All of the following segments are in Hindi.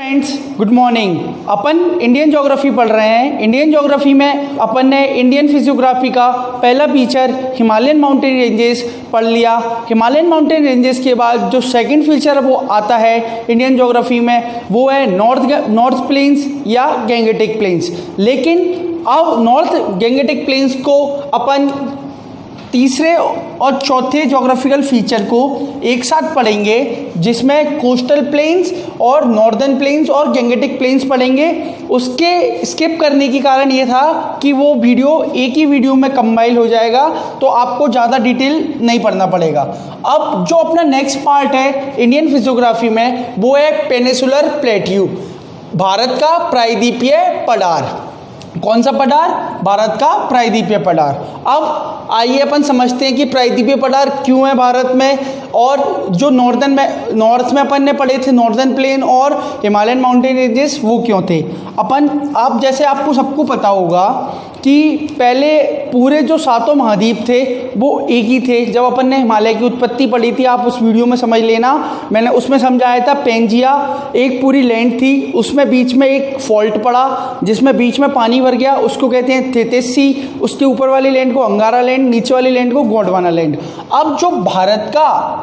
Friends, good morning. अपन इंडियन ज्योग्राफी पढ़ रहे हैं। इंडियन ज्योग्राफी में अपन ने इंडियन फिजियोग्राफी का पहला फीचर हिमालयन माउंटेन रेंजेस पढ़ लिया। हिमालयन माउंटेन रेंजेस के बाद जो सेकंड फीचर वो आता है इंडियन ज्योग्राफी में वो है नॉर्थ प्लेन्स या गैंगेटिक प्लेन्स। लेकिन अब नॉर्थ गैंगेटिक प्लेन्स को अपन तीसरे और चौथे ज्योग्राफिकल फीचर को एक साथ पढ़ेंगे, जिसमें कोस्टल प्लेन्स और नॉर्दर्न प्लेन्स और गैंगेटिक प्लेन्स पढ़ेंगे। उसके स्किप करने की कारण ये था कि वो वीडियो एक ही वीडियो में कंबाइल हो जाएगा, तो आपको ज़्यादा डिटेल नहीं पढ़ना पड़ेगा। अब जो अपना नेक्स्ट पार्ट है इंडियन फिजियोग्राफी में वो है पेनिसुलर प्लेट्यू, भारत का प्रायद्वीपीय पठार। कौन सा पठार? भारत का प्रायद्वीपीय पठार। अब आइए अपन समझते हैं कि प्रायद्वीपीय पठार क्यों है भारत में, और जो नॉर्थ में अपन ने पढ़े थे नॉर्दर्न प्लेन और हिमालयन माउंटेन रेंजेस वो क्यों थे। आप जैसे आपको सबको पता होगा कि पहले पूरे जो सातों महाद्वीप थे वो एक ही थे। जब अपन ने हिमालय की उत्पत्ति पढ़ी थी, आप उस वीडियो में समझ लेना, मैंने उसमें समझाया था पेंजिया एक पूरी लैंड थी, उसमें बीच में एक फॉल्ट पड़ा जिसमें बीच में पानी भर गया, उसको कहते हैं थेटिस सी। उसके ऊपर वाली लैंड को अंगारा लैंड, नीचे वाली लैंड को गोंडवाना लैंड। अब जो भारत का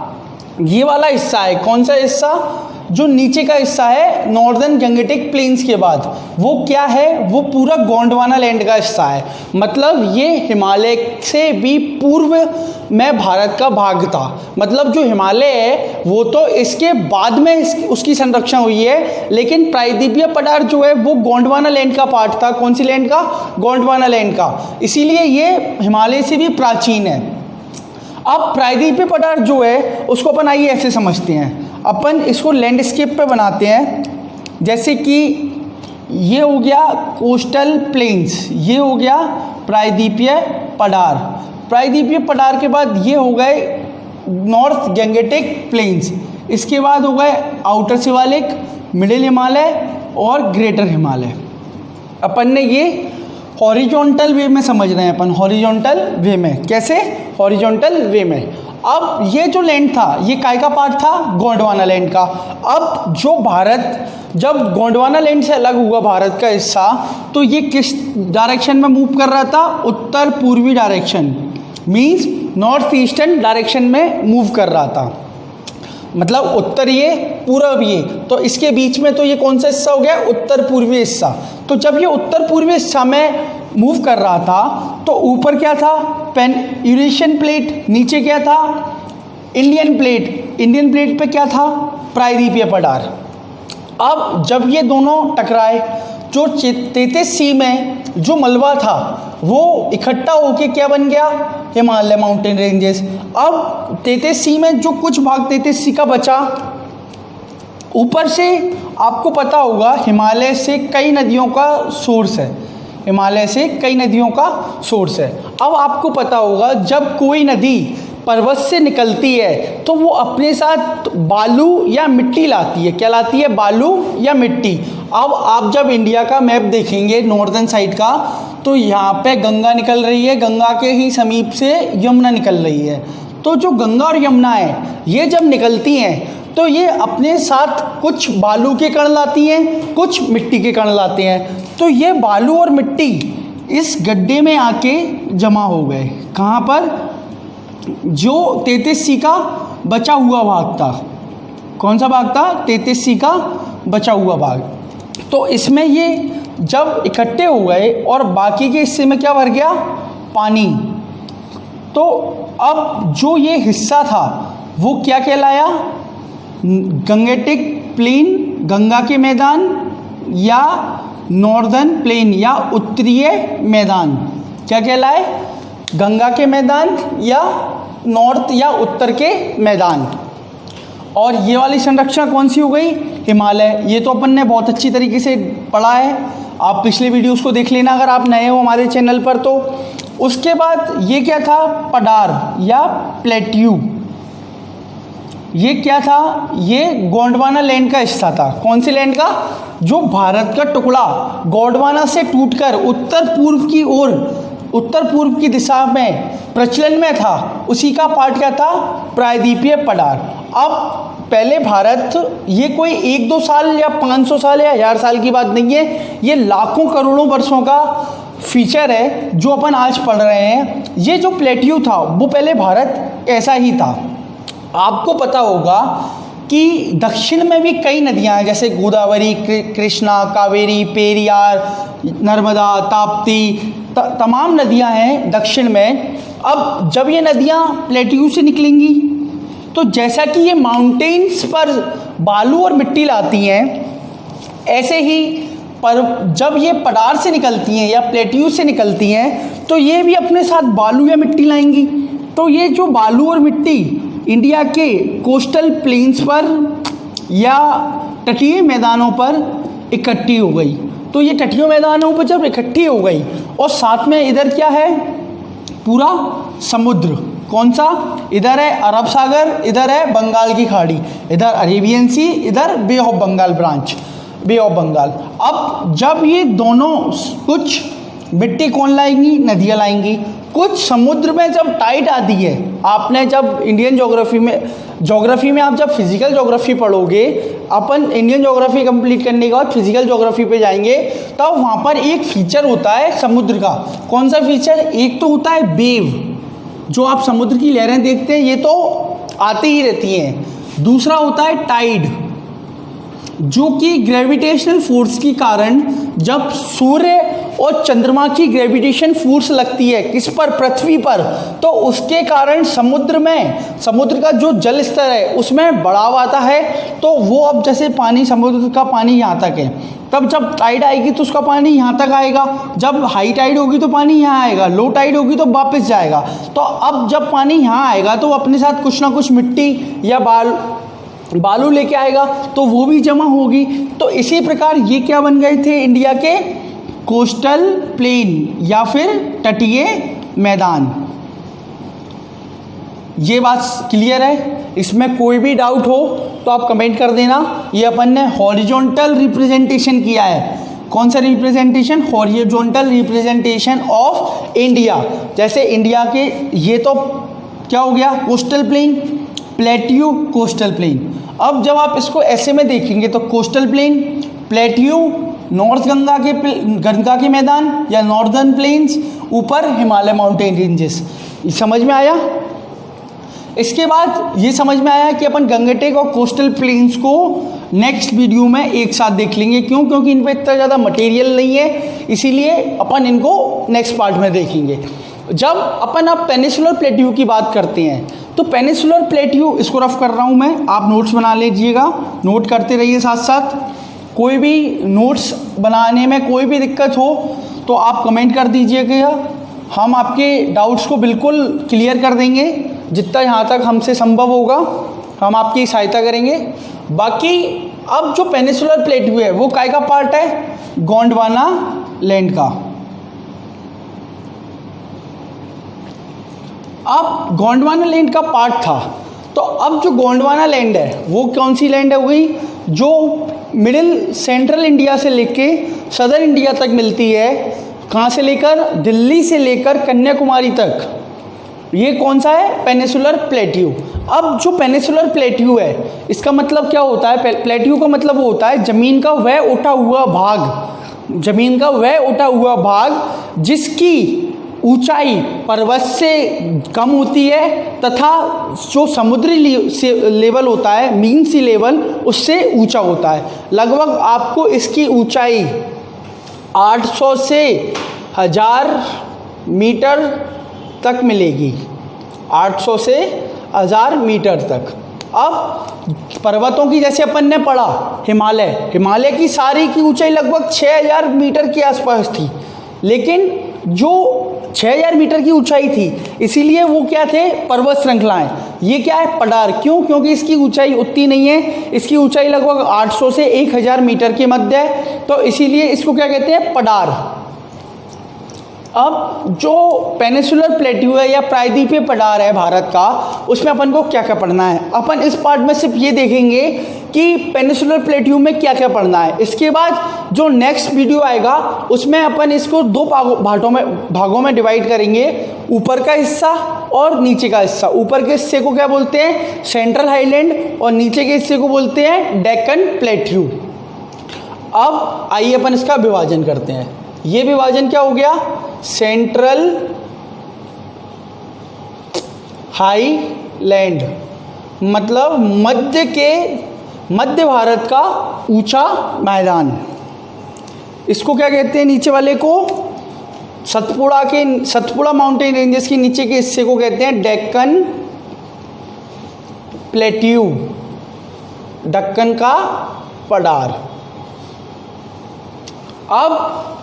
ये वाला हिस्सा है, कौन सा हिस्सा? जो नीचे का हिस्सा है नॉर्दर्न गैंगेटिक प्लेन्स के बाद, वो क्या है? वो पूरा गोंडवाना लैंड का हिस्सा है। मतलब ये हिमालय से भी पूर्व में भारत का भाग था। मतलब जो हिमालय है वो तो इसके बाद में उसकी संरक्षण हुई है, लेकिन प्रायद्वीपीय पठार जो है वो गोंडवाना लैंड का पार्ट था। कौन सी लैंड का? गोंडवाना लैंड का। इसीलिए ये हिमालय से भी प्राचीन है। अब प्रायद्वीपीय पठार जो है उसको अपन आइए ऐसे समझते हैं। अपन इसको लैंडस्केप पे बनाते हैं, जैसे कि ये हो गया कोस्टल प्लेन्स, ये हो गया प्रायद्वीपीय पठार। प्रायद्वीपीय पठार के बाद ये हो गए नॉर्थ गैंगेटिक प्लेन्स, इसके बाद हो गए आउटर शिवालिक, मिडिल हिमालय और ग्रेटर हिमालय। अपन ने ये हॉरिजॉन्टल वे में समझ रहे हैं अपन, हॉरिजॉन्टल वे में। कैसे? हॉरिजॉन्टल वे में। अब ये जो लैंड था ये काय का पार्ट था? गोंडवाना लैंड का। अब जो भारत जब गोंडवाना लैंड से अलग हुआ भारत का हिस्सा, तो ये किस डायरेक्शन में मूव कर रहा था? उत्तर पूर्वी direction, means north eastern direction में मूव कर रहा था। मतलब उत्तर ये, पूर्व ये, तो इसके बीच में तो ये कौन सा हिस्सा हो गया? उत्तर पूर्वी हिस्सा। तो जब ये उत्तर पूर्वी हिस्सा में मूव कर रहा था तो ऊपर क्या था? यूरेशियन प्लेट, नीचे क्या था? Indian plate. इंडियन प्लेट पे क्या था? प्रायद्वीपीय पठार। अब जब ये दोनों टकराए, जो तेतीस सी में जो मलबा था वो इकट्ठा होके क्या बन गया? Himalaya mountain ranges. अब तेतीस सी में जो कुछ भाग तेतीस सी का बचा, ऊपर से आपको पता होगा हिमालय से कई नदियों का सोर्स है, हिमालय से कई नदियों का सोर्स है। अब आपको पता होगा जब कोई नदी पर्वत से निकलती है तो वो अपने साथ बालू या मिट्टी लाती है। क्या लाती है? बालू या मिट्टी। अब आप जब इंडिया का मैप देखेंगे नॉर्दर्न साइड का, तो यहाँ पे गंगा निकल रही है, गंगा के ही समीप से यमुना निकल रही है। तो जो गंगा और यमुना है ये जब निकलती हैं तो ये अपने साथ कुछ बालू के कण लाती हैं, कुछ मिट्टी के कण लाते हैं। तो ये बालू और मिट्टी इस गड्ढे में आके जमा हो गए। कहाँ पर? जो तेतीस सी का बचा हुआ भाग था। कौन सा भाग था? तेतीस सी का बचा हुआ भाग। तो इसमें ये जब इकट्ठे हो गए और बाकी के हिस्से में क्या भर गया? पानी। तो अब जो ये हिस्सा था वो क्या कहलाया? गंगेटिक प्लेन, गंगा के मैदान, या नॉर्दर्न प्लेन या उत्तरीय मैदान। क्या कहलाए? गंगा के मैदान या नॉर्थ या उत्तर के मैदान। और ये वाली संरचना कौन सी हो गई? हिमालय। ये तो अपन ने बहुत अच्छी तरीके से पढ़ा है, आप पिछले वीडियोस को देख लेना अगर आप नए हो हमारे चैनल पर। तो उसके बाद ये क्या था? पठार या प्लेट्यू। ये क्या था? ये गोंडवाना लैंड का हिस्सा था। कौन सी लैंड का? जो भारत का टुकड़ा गोंडवाना से टूटकर उत्तर पूर्व की दिशा में प्रचलन में था, उसी का पार्ट क्या था? प्रायद्वीपीय पठार। अब पहले भारत, ये कोई 1-2 साल या 500 साल या 1000 साल की बात नहीं है, ये लाखों करोड़ों वर्षों का फीचर है जो अपन आज पढ़ रहे हैं। ये जो प्लेट्यू था वो पहले भारत ऐसा ही था। आपको पता होगा कि दक्षिण में भी कई नदियां हैं, जैसे गोदावरी, कृष्णा, कावेरी, पेरियार, नर्मदा, ताप्ती, तमाम नदियां हैं दक्षिण में। अब जब ये नदियां प्लेट्यू से निकलेंगी तो जैसा कि ये माउंटेन्स पर बालू और मिट्टी लाती हैं, ऐसे ही पर जब ये पठार से निकलती हैं या प्लेट्यू से निकलती हैं तो ये भी अपने साथ बालू या मिट्टी लाएंगी। तो ये जो बालू और मिट्टी इंडिया के कोस्टल प्लेन्स पर या तटीय मैदानों पर इकट्ठी हो गई। तो ये तटीय मैदानों पर जब इकट्ठी हो गई और साथ में इधर क्या है, पूरा समुद्र, कौन सा, इधर है अरब सागर, इधर है बंगाल की खाड़ी, इधर अरेबियन सी, इधर Bay of Bengal branch, Bay of Bengal. अब जब ये दोनों, कुछ मिट्टी कौन लाएंगी, नदियाँ लाएंगी, कुछ समुद्र में जब टाइड आती है, आपने जब इंडियन ज्योग्राफी में आप जब फिजिकल ज्योग्राफी पढ़ोगे, अपन इंडियन ज्योग्राफी कंप्लीट करने के बाद फिजिकल ज्योग्राफी पे जाएंगे, तब वहाँ पर एक फीचर होता है समुद्र का। कौन सा फीचर, एक तो होता है वेव, जो आप समुद्र की लहरें देखते हैं ये तो आती ही रहती हैं। दूसरा होता है टाइड, जो कि ग्रेविटेशनल फोर्स के कारण जब सूर्य और चंद्रमा की ग्रेविटेशन फोर्स लगती है किस पर, पृथ्वी पर, तो उसके कारण समुद्र का जो जल स्तर है उसमें बढ़ाव आता है। तो वो अब जैसे पानी, समुद्र का पानी यहाँ तक है, तब जब टाइड आएगी तो उसका पानी यहाँ तक आएगा, जब हाई टाइड होगी तो पानी यहाँ आएगा, लो टाइड होगी तो वापस जाएगा। तो अब जब पानी यहाँ आएगा तो अपने साथ कुछ ना कुछ मिट्टी या बालू लेके आएगा, तो वो भी जमा होगी। तो इसी प्रकार ये क्या बन गए थे, इंडिया के कोस्टल प्लेन या फिर तटीय मैदान। ये बात क्लियर है, इसमें कोई भी डाउट हो तो आप कमेंट कर देना। ये अपन ने हॉरिजॉन्टल रिप्रेजेंटेशन किया है। कौन सा representation, horizontal representation of India. जैसे इंडिया के ये तो क्या हो गया, coastal plain, plateau, coastal plain. अब जब आप इसको ऐसे में देखेंगे तो coastal plain, plateau, north Ganga के मैदान या नॉर्दर्न प्लेन्स, ऊपर हिमालय माउंटेन रेंजेस। समझ में आया। इसके बाद ये समझ में आया कि अपन गंगटेक और कोस्टल प्लेन्स को नेक्स्ट वीडियो में एक साथ देख लेंगे। क्यों, क्योंकि इन पर इतना ज़्यादा मटेरियल नहीं है, इसीलिए अपन इनको नेक्स्ट पार्ट में देखेंगे। जब अपन अब पेनिसुलर प्लेट्यू की बात करते हैं तो पेनिसुलर प्लेट्यू, इसको रफ कर रहा हूँ मैं, आप नोट्स बना लीजिएगा, नोट करते रहिए साथ साथ। कोई भी नोट्स बनाने में कोई भी दिक्कत हो तो आप कमेंट कर दीजिएगा, हम आपके डाउट्स को बिल्कुल क्लियर कर देंगे। जितना यहाँ तक हमसे संभव होगा हम आपकी सहायता करेंगे। बाकी अब जो पेनिसुलर प्लेट्यू है वो काय का पार्ट है, गोंडवाना लैंड का। अब गोंडवाना लैंड का पार्ट था, तो अब जो गोंडवाना लैंड है वो कौन सी लैंड है, हुई जो मिडिल सेंट्रल इंडिया से लेके सदर्न इंडिया तक मिलती है। कहाँ से लेकर, दिल्ली से लेकर कन्याकुमारी तक। ये कौन सा है, पेनिसुलर प्लेट्यू। अब जो पेनिसुलर प्लेट्यू है इसका मतलब क्या होता है, प्लेट्यू का मतलब होता है जमीन का वह उठा हुआ भाग, जमीन का वह उठा हुआ भाग जिसकी ऊंचाई पर्वत से कम होती है तथा जो समुद्री लेवल होता है, मीन सी लेवल, उससे ऊंचा होता है। लगभग आपको इसकी ऊंचाई 800 से 1000 मीटर तक मिलेगी, 800 से 1000 मीटर तक। अब पर्वतों की जैसे अपन ने पढ़ा, हिमालय की सारी की ऊंचाई लगभग 6000 मीटर के आसपास थी, लेकिन जो 6000 मीटर की ऊंचाई थी इसीलिए वो क्या थे, पर्वत श्रृंखलाएं। ये क्या है, पठार। क्यों, क्योंकि इसकी ऊंचाई उतनी नहीं है, इसकी ऊंचाई लगभग 800 से 1000 मीटर के मध्य है, तो इसीलिए इसको क्या कहते हैं, पठार। अब जो पेनिसुलर प्लेट्यू है या प्रायद्वीपीय पठार है भारत का, उसमें अपन को क्या क्या पढ़ना है। अपन इस पार्ट में सिर्फ ये देखेंगे कि पेनिसुलर प्लेट्यू में क्या क्या पढ़ना है। इसके बाद जो नेक्स्ट वीडियो आएगा उसमें अपन इसको दो भागों में डिवाइड करेंगे, ऊपर का हिस्सा और नीचे का हिस्सा। ऊपर के हिस्से को क्या बोलते हैं, सेंट्रल हाईलैंड, और नीचे के हिस्से को बोलते हैं डेक्कन प्लेट्यू। अब आइए अपन इसका विभाजन करते हैं। ये विभाजन क्या हो गया, सेंट्रल हाईलैंड मतलब मध्य भारत का ऊंचा मैदान। इसको क्या कहते हैं, नीचे वाले को सतपुड़ा माउंटेन रेंजेस के नीचे के हिस्से को कहते हैं डेक्कन प्लेट्यू, दक्कन का पठार। अब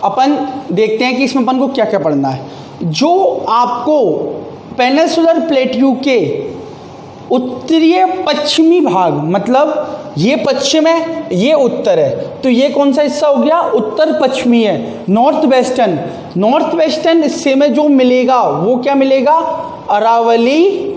अपन देखते हैं कि इसमें अपन को क्या क्या पढ़ना है। जो आपको पेनिसुलर प्लेट्यू के उत्तरीय पश्चिमी भाग, मतलब ये पश्चिम है ये उत्तर है, तो ये कौन सा हिस्सा हो गया, उत्तर पश्चिमी है, नॉर्थ वेस्टर्न हिस्से में जो मिलेगा वो क्या मिलेगा, अरावली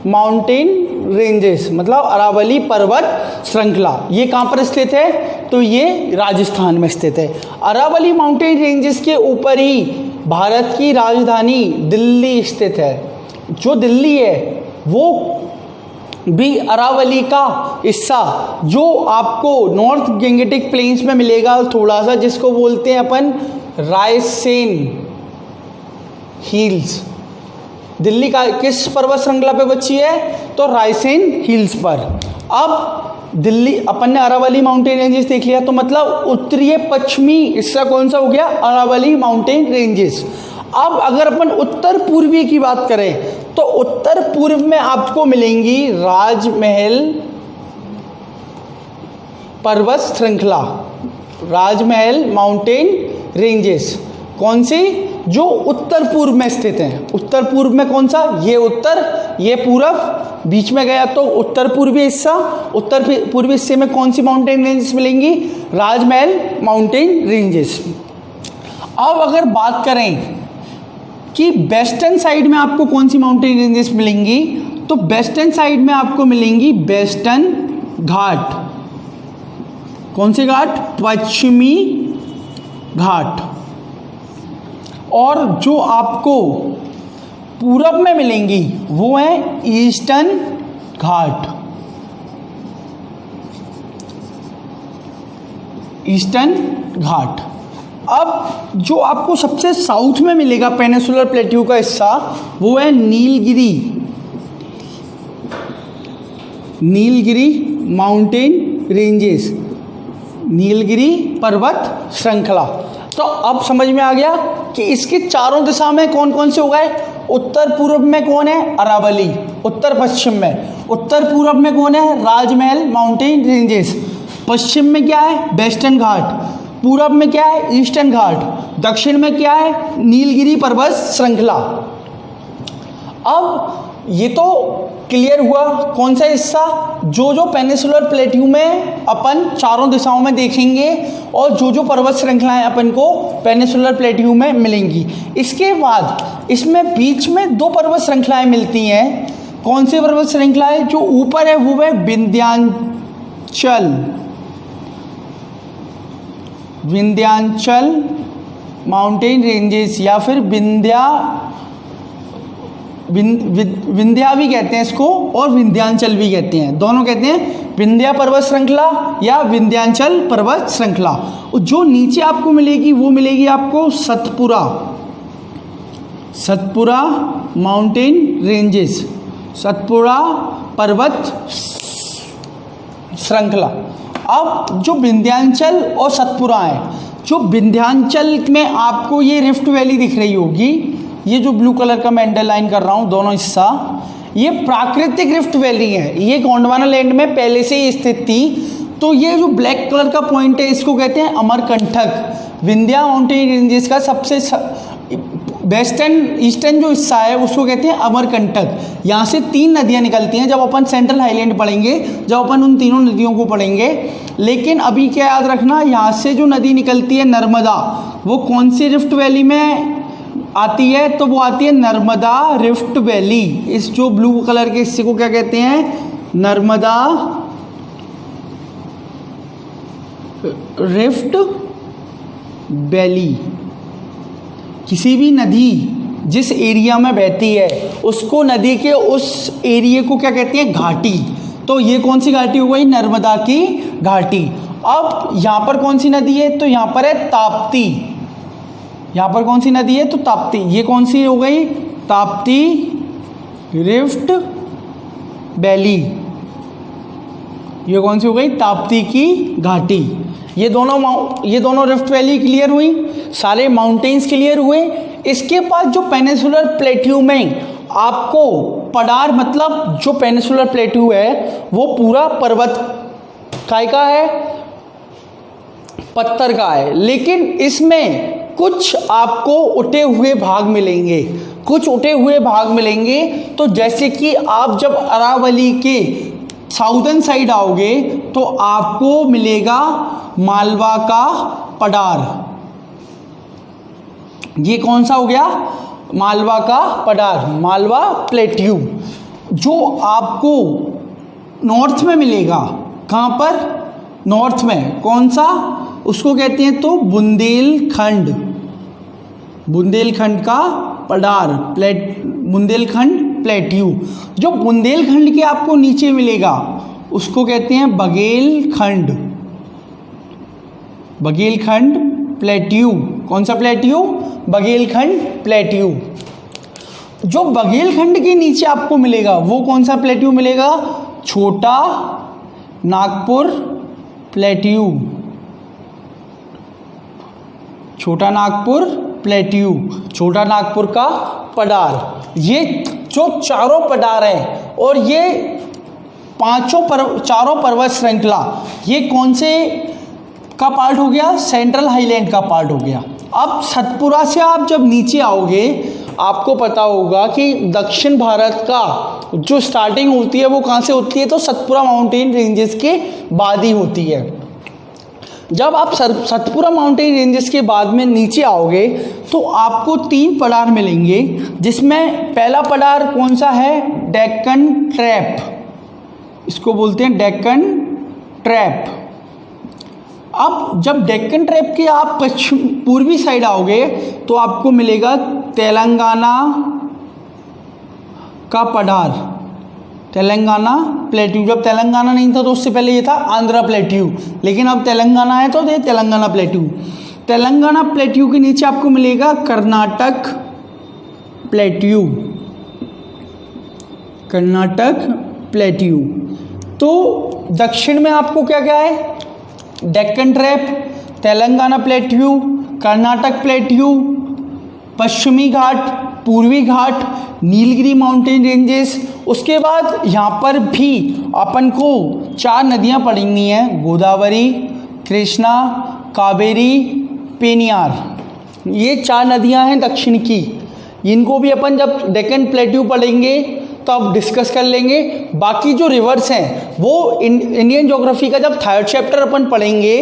माउंटेन रेंजेस, मतलब अरावली पर्वत श्रृंखला। ये कहाँ पर स्थित है, तो ये राजस्थान में स्थित है। अरावली माउंटेन रेंजेस के ऊपर ही भारत की राजधानी दिल्ली स्थित है। जो दिल्ली है वो भी अरावली का हिस्सा, जो आपको नॉर्थ गंगेटिक प्लेन्स में मिलेगा थोड़ा सा, जिसको बोलते हैं अपन रायसेन हिल्स। दिल्ली का किस पर्वत श्रृंखला पे बची है, तो रायसेन हिल्स पर। अब दिल्ली अपन ने अरावली माउंटेन रेंजेस देख लिया, तो मतलब उत्तरीय पश्चिमी हिस्सा कौन सा हो गया, अरावली माउंटेन रेंजेस। अब अगर अपन उत्तर पूर्वी की बात करें तो उत्तर पूर्व में आपको मिलेंगी राजमहल पर्वत श्रृंखला, राजमहल माउंटेन रेंजेस। कौन सी, जो उत्तर पूर्व में स्थित हैं। उत्तर पूर्व में कौन सा, ये उत्तर ये पूरब, बीच में गया तो उत्तर पूर्वी हिस्सा। उत्तर पूर्वी हिस्से में कौन सी माउंटेन रेंजेस मिलेंगी, राजमहल माउंटेन रेंजेस। अब अगर बात करें कि वेस्टर्न साइड में आपको कौन सी माउंटेन रेंजेस मिलेंगी, तो वेस्टर्न साइड में आपको मिलेंगी वेस्टर्न घाट। कौन से घाट, पश्चिमी घाट। और जो आपको पूरब में मिलेंगी वो है ईस्टर्न घाट, ईस्टर्न घाट। अब जो आपको सबसे साउथ में मिलेगा पेनिसुलर प्लेट्यू का हिस्सा, वो है नीलगिरी माउंटेन रेंजेस, नीलगिरी पर्वत श्रृंखला। तो अब समझ में आ गया कि इसके चारों दिशा में कौन कौन से हो गए। उत्तर पूर्व में कौन है, अरावली। उत्तर पश्चिम में, उत्तर पूर्व में कौन है, राजमहल माउंटेन रेंजेस। पश्चिम में क्या है, वेस्टर्न घाट। पूरब में क्या है, ईस्टर्न घाट। दक्षिण में क्या है, नीलगिरी पर्वत श्रृंखला। अब ये तो क्लियर हुआ कौन सा हिस्सा, जो पेनिसुलर प्लेट्यू में अपन चारों दिशाओं में देखेंगे, और जो पर्वत श्रृंखलाएं अपन को पेनिसुलर प्लेट्यू में मिलेंगी। इसके बाद इसमें बीच में दो पर्वत श्रृंखलाएं मिलती हैं। कौन सी पर्वत श्रृंखलाएं, जो ऊपर है वो है विंध्याचल माउंटेन रेंजेस, या फिर विंध्या भी कहते हैं इसको, और विंध्याचल भी कहते हैं, दोनों कहते हैं विंध्या पर्वत श्रृंखला या विंध्याचल पर्वत श्रृंखला। जो नीचे आपको मिलेगी वो मिलेगी आपको सतपुड़ा माउंटेन रेंजेस, सतपुड़ा पर्वत श्रृंखला। अब जो विंध्याचल और सतपुड़ा है, जो विंध्याचल में आपको ये रिफ्ट वैली दिख रही होगी, ये जो ब्लू कलर का मैं अंडरलाइन कर रहा हूँ दोनों हिस्सा, ये प्राकृतिक रिफ्ट वैली है। ये गोंडवाना लैंड में पहले से ही स्थित थी। तो ये जो ब्लैक कलर का पॉइंट है इसको कहते हैं अमरकंटक। विंध्या माउंटेन रेंजेस का सबसे ईस्टर्न जो हिस्सा है उसको कहते हैं अमरकंटक। यहाँ से 3 नदियाँ निकलती हैं। जब अपन सेंट्रल हाईलैंड पढ़ेंगे, जब अपन उन तीनों नदियों को पढ़ेंगे। लेकिन अभी क्या याद रखना, यहाँ से जो नदी निकलती है नर्मदा, वो कौन सी रिफ्ट वैली में आती है तो वो आती है नर्मदा रिफ्ट वैली। इस जो ब्लू कलर के हिस्से को क्या कहते हैं? Narmada rift valley. किसी भी नदी जिस एरिया में बहती है उसको, नदी के उस एरिया को क्या कहते हैं? घाटी। तो ये कौन सी घाटी हो गई? नर्मदा की घाटी। अब यहाँ पर कौन सी नदी है? तो यहाँ पर है ताप्ती। यहाँ पर कौन सी नदी है? तो ताप्ती। ये कौन सी हो गई? Tapti rift valley. ये कौन सी हो गई? ताप्ती की घाटी। ये दोनों रिफ्ट वैली क्लियर हुई, सारे माउंटेन्स क्लियर हुए। इसके बाद जो पेनिनसुलर प्लेट्यू में आपको पठार, मतलब जो पेनिनसुलर प्लेट्यू है वो पूरा पर्वत काय का है? पत्थर का है। लेकिन इसमें कुछ आपको उठे हुए भाग मिलेंगे, कुछ उठे हुए भाग मिलेंगे। तो जैसे कि आप जब अरावली के साउदर्न साइड आओगे तो आपको मिलेगा मालवा का पठार। ये कौन सा हो गया? मालवा का पठार, मालवा प्लेट्यू, जो आपको नॉर्थ में मिलेगा। कहाँ पर? नॉर्थ में। कौन सा? उसको कहते हैं तो बुंदेलखंड। बुंदेलखंड का पठार, बुंदेलखंड प्लेट्यू। जो बुंदेलखंड के आपको नीचे मिलेगा उसको कहते हैं बघेलखंड। बघेलखंड प्लेट्यू। कौन सा प्लेट्यू? बघेलखंड प्लेट्यू। जो बघेलखंड के नीचे आपको मिलेगा वो कौन सा प्लेट्यू मिलेगा? छोटा नागपुर प्लेट्यू। छोटा नागपुर प्लेट्यू, छोटा नागपुर का पठार। ये जो चारों पठार हैं और ये चारों पर्वत श्रृंखला, ये कौन से का पार्ट हो गया? सेंट्रल हाईलैंड का पार्ट हो गया। अब सतपुरा से आप जब नीचे आओगे आपको पता होगा कि दक्षिण भारत का जो स्टार्टिंग होती है वो कहाँ से होती है? तो सतपुरा माउंटेन रेंजेस के बाद ही होती है। जब आप सतपुरा माउंटेन रेंजेस के बाद में नीचे आओगे तो आपको 3 पठार मिलेंगे, जिसमें पहला पठार कौन सा है? डेक्कन ट्रैप। इसको बोलते हैं डेक्कन ट्रैप। अब जब डेक्कन ट्रैप के आप पूर्वी साइड आओगे तो आपको मिलेगा तेलंगाना का पठार, तेलंगाना प्लेट्यू। जब तेलंगाना नहीं था तो उससे पहले ये था आंध्रा प्लेट्यू, लेकिन अब तेलंगाना है तो ये तेलंगाना प्लेट्यू। तेलंगाना प्लेट्यू के नीचे आपको मिलेगा कर्नाटक प्लेट्यू। कर्नाटक प्लेट्यू। तो दक्षिण में आपको क्या क्या है? Deccan trap, Telangana plateau, Karnataka plateau, पश्चिमी घाट, पूर्वी घाट, नीलगिरी माउंटेन रेंजेस। उसके बाद यहाँ पर भी अपन को 4 नदियाँ पड़नी हैं, गोदावरी, कृष्णा, कावेरी, पेनियार। ये 4 नदियाँ हैं दक्षिण की। इनको भी अपन जब डेक्कन प्लेट्यू पढ़ेंगे तो अब डिस्कस कर लेंगे। बाकी जो रिवर्स हैं वो इंडियन ज्योग्राफी का जब 3rd चैप्टर अपन पढ़ेंगे,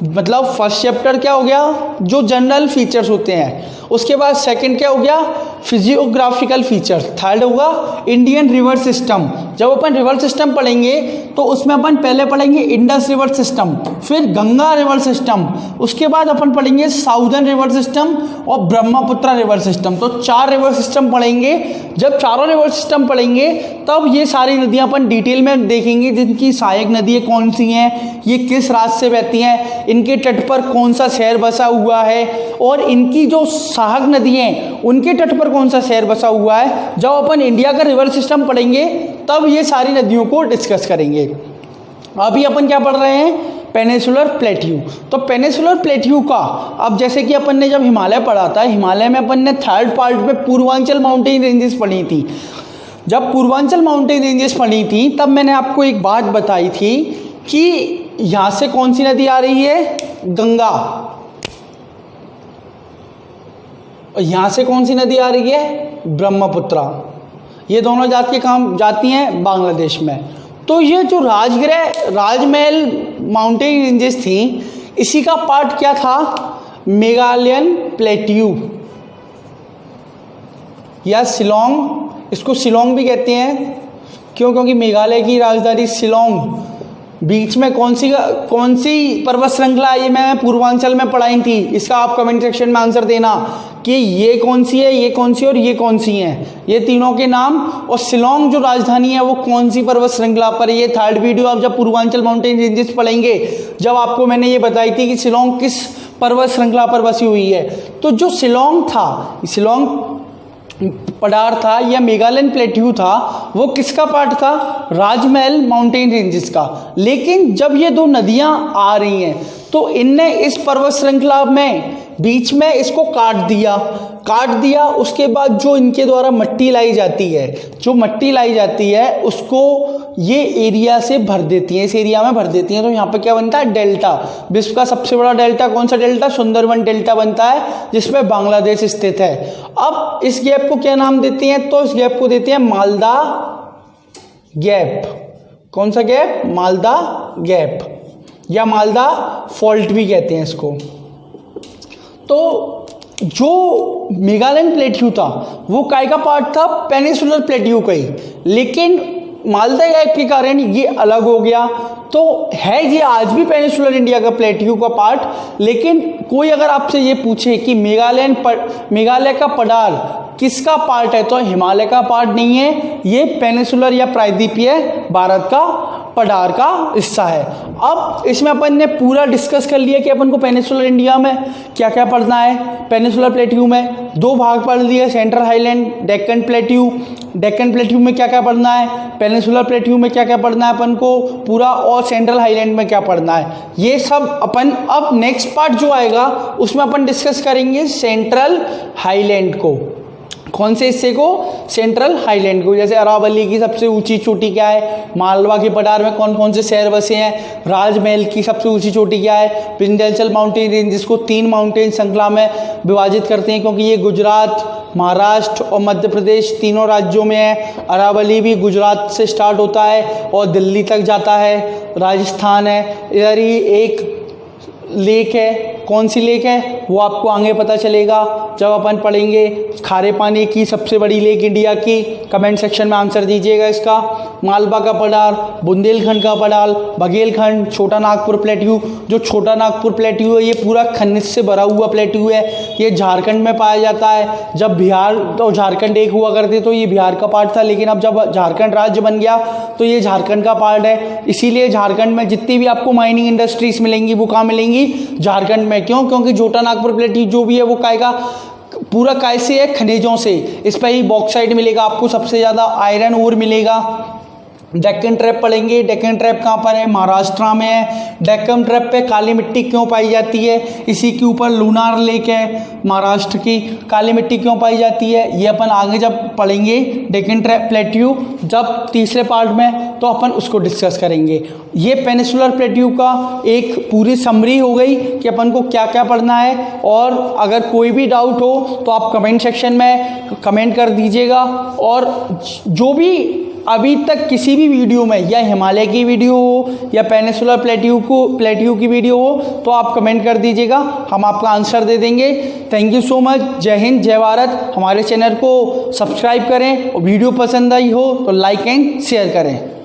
मतलब फर्स्ट चैप्टर क्या हो गया? जो जनरल फीचर्स होते हैं। उसके बाद सेकंड क्या हो गया? Physiographical features. थर्ड होगा इंडियन रिवर सिस्टम। जब अपन रिवर सिस्टम पढ़ेंगे तो उसमें अपन पहले पढ़ेंगे इंडस रिवर सिस्टम, फिर गंगा रिवर सिस्टम, उसके बाद अपन पढ़ेंगे साउदर्न रिवर सिस्टम और ब्रह्मपुत्र रिवर सिस्टम। तो 4 रिवर सिस्टम पढ़ेंगे। जब चारों रिवर सिस्टम पढ़ेंगे तब ये सारी नदियाँ अपन डिटेल में देखेंगे, जिनकी सहायक नदियाँ कौन सी हैं, ये किस रास्ते से बहती हैं, इनके तट पर कौन सा शहर बसा हुआ है, और इनकी जो सहायक नदियाँ हैं उनके तट पर कौन सा शहर बसा हुआ है। जब अपन इंडिया का रिवर सिस्टम पढ़ेंगे तब ये सारी नदियों को डिस्कस करेंगे। अभी अपन क्या पढ़ रहे हैं? Peninsular plateau. तो पेनिनसुलर प्लेट्यू का अब जैसे कि अपन ने जब हिमालय पढ़ा था, हिमालय में अपन ने 3rd पार्ट में पूर्वांचल माउंटेन रेंजेस पढ़ी थी। जब पूर्वांचल माउंटेन रेंजेस पढ़ी थी तब मैंने आपको एक बात बताई थी कि यहाँ से कौन सी नदी आ रही है? गंगा। और यहाँ से कौन सी नदी आ रही है? ब्रह्मपुत्र। ये दोनों जाती हैं बांग्लादेश में। तो ये जो राजमहल माउंटेन रेंजेस थी, इसी का पार्ट क्या था? मेघालयन प्लेट्यू। या शिलोंग, इसको शिलोंग भी कहते हैं। क्यों? क्योंकि मेघालय की राजधानी शिलोंग। बीच में कौन सी पर्वत श्रृंखला है, ये मैं पूर्वांचल में पढ़ाई थी। इसका आप कमेंट सेक्शन में आंसर देना कि ये कौन सी है, ये कौन सी और ये कौन सी हैं, ये तीनों के नाम। और शिलोंग जो राजधानी है वो कौन सी पर्वत श्रृंखला पर है। ये थर्ड वीडियो आप जब पूर्वांचल माउंटेन रेंजेस पढ़ेंगे, जब आपको मैंने ये बताई थी कि शिलोंग किस पर्वत श्रृंखला पर बसी हुई है। तो जो शिलोंग था, शिलोंग पठार था या मेघालयन प्लेट्यू था, वो किसका पार्ट था? राजमहल माउंटेन रेंजेस का। लेकिन जब ये दो नदियां आ रही हैं तो इनने इस पर्वत श्रृंखला में बीच में इसको काट दिया। उसके बाद जो इनके द्वारा मट्टी लाई जाती है, जो मट्टी लाई जाती है उसको ये एरिया से भर देती है, इस एरिया में भर देती हैं। तो यहाँ पे क्या बनता है? डेल्टा। विश्व का सबसे बड़ा डेल्टा कौन सा डेल्टा? सुंदरबन डेल्टा बनता है, जिसमें बांग्लादेश स्थित है। अब इस गैप को क्या नाम देते हैं? तो इस गैप को देते हैं मालदा गैप। कौन सा गैप? मालदा गैप या मालदा फॉल्ट भी कहते हैं इसको। तो जो मेघालयन प्लेट्यू था वो काय का पार्ट था? पेनिसुलर प्लेट्यू का ही। लेकिन मालदा गैप के कारण ये अलग हो गया। तो है ये आज भी पेनिसुलर इंडिया का प्लेट्यू का पार्ट। लेकिन कोई अगर आपसे ये पूछे कि मेघालय का पठार किसका पार्ट है, तो हिमालय का पार्ट नहीं है, ये पेनिसुलर या प्रायद्वीपीय भारत का पठार का हिस्सा है। अब इसमें अपन ने पूरा डिस्कस कर लिया कि अपन को पेनिसुलर इंडिया में क्या क्या पढ़ना है। पेनिसुलर प्लेट्यू में दो भाग पढ़ लिए, central highland, Deccan plateau. Deccan plateau में क्या क्या पढ़ना है, पेनिसुलर प्लेट्यू में क्या क्या पढ़ना है अपन को पूरा, और सेंट्रल हाईलैंड में क्या पढ़ना है, ये सब अपन अब नेक्स्ट पार्ट जो आएगा उसमें अपन डिस्कस करेंगे सेंट्रल हाईलैंड को। कौन से हिस्से को? सेंट्रल हाईलैंड को। जैसे अरावली की सबसे ऊंची चोटी क्या है, मालवा के पठार में कौन कौन से शहर बसे हैं, राजमहल की सबसे ऊंची चोटी क्या है, विंध्याचल माउंटेन रेंज, जिसको 3 माउंटेन श्रृंखला में विभाजित करते हैं क्योंकि ये गुजरात, महाराष्ट्र और मध्य प्रदेश तीनों राज्यों में है। अरावली भी गुजरात से स्टार्ट होता है और दिल्ली तक जाता है, राजस्थान है। इधर ही एक लेक है, कौन सी लेक है वो आपको आगे पता चलेगा जब अपन पढ़ेंगे। खारे पानी की सबसे बड़ी लेक इंडिया की, कमेंट सेक्शन में आंसर दीजिएगा इसका। मालवा का पठार, बुंदेलखंड का पठार, बघेलखंड, छोटा नागपुर प्लेट्यू। जो छोटा नागपुर प्लेट्यू है ये पूरा खनिज से भरा हुआ प्लेट्यू है, ये झारखंड में पाया जाता है। जब बिहार और झारखंड एक हुआ करते तो ये बिहार का पार्ट था, लेकिन अब जब झारखंड राज्य बन गया तो ये झारखंड का पार्ट है। इसीलिए झारखंड में जितनी भी आपको माइनिंग इंडस्ट्रीज मिलेंगी वो कहाँ मिलेंगी? झारखंड में। क्यों? क्योंकि छोटा नागपुर प्लेट्यू जो भी है वो काय का पूरा काय से है? खनिजों से। इस पर ही बॉक्साइट मिलेगा आपको, सबसे ज़्यादा आयरन ओर मिलेगा। डेक्कन ट्रैप पढ़ेंगे। डेक्कन ट्रैप कहाँ पर है? महाराष्ट्र में है। डेक्कन ट्रैप पे काली मिट्टी क्यों पाई जाती है? इसी के ऊपर लूनार लेक है महाराष्ट्र की। काली मिट्टी क्यों पाई जाती है ये अपन आगे जब पढ़ेंगे डेक्कन ट्रैप प्लेट्यू जब तीसरे पार्ट में, तो अपन उसको डिस्कस करेंगे। ये पेनिसुलर प्लेट्यू का एक पूरी समरी हो गई कि अपन को क्या क्या पढ़ना है। और अगर कोई भी डाउट हो तो आप कमेंट सेक्शन में कमेंट कर दीजिएगा। और जो भी अभी तक किसी भी वीडियो में, या हिमालय की वीडियो हो या पेनिसुलर प्लेट्यू की वीडियो हो, तो आप कमेंट कर दीजिएगा, हम आपका आंसर दे देंगे। Thank you so much. जय हिंद, जय भारत। हमारे चैनल को सब्सक्राइब करें और वीडियो पसंद आई हो तो लाइक एंड शेयर करें।